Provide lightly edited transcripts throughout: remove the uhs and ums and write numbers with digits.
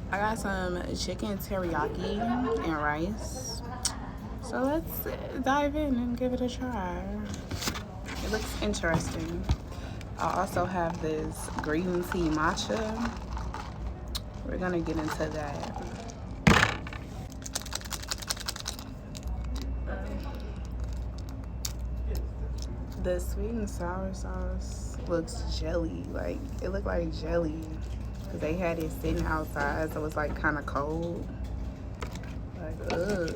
I got some chicken teriyaki and rice. So let's dive in and give it a try. It looks interesting. I also have this green tea matcha. We're gonna get into that. The sweet and sour sauce looks jelly. Like, it looked like jelly. Because they had it sitting outside, so it's like kind of cold. Like, ugh.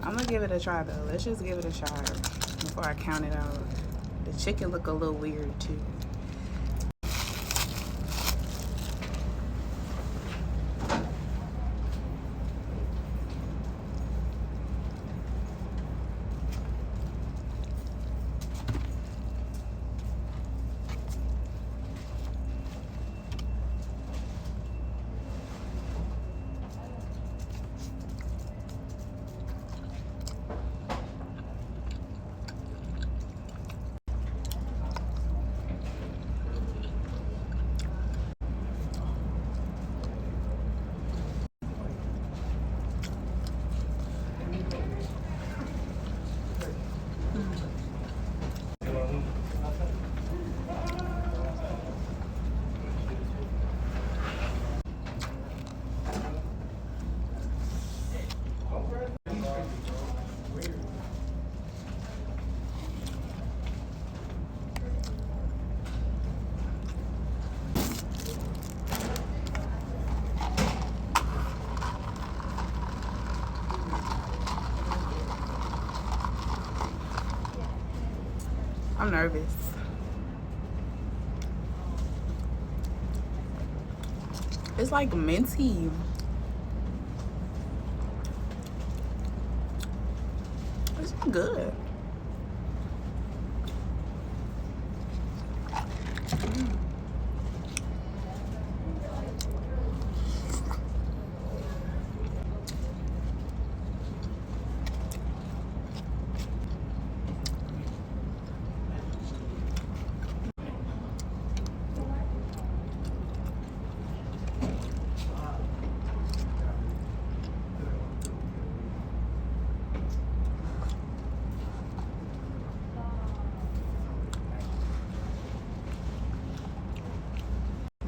I'm gonna give it a try though. Let's just give it a try before I count it out. The chicken look a little weird too. I'm nervous. It's like minty. It's good.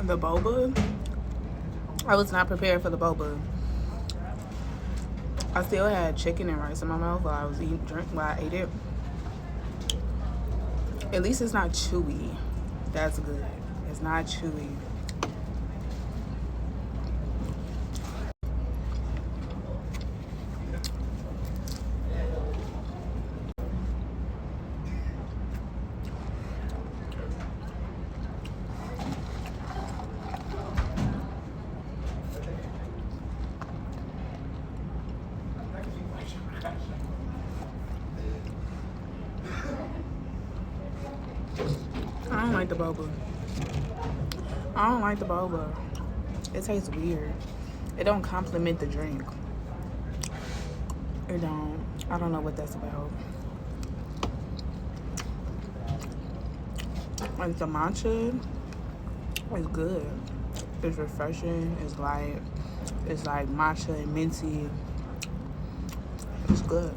The boba, I was not prepared for the boba. I still had chicken and rice in my mouth while I was while I ate it. At least it's not chewy. That's good. It's not chewy. I don't like the boba. I don't like the boba. It tastes weird. It don't complement the drink. It don't. I don't know what that's about. Like the matcha is good. It's refreshing. It's light. It's like matcha and minty. It's good.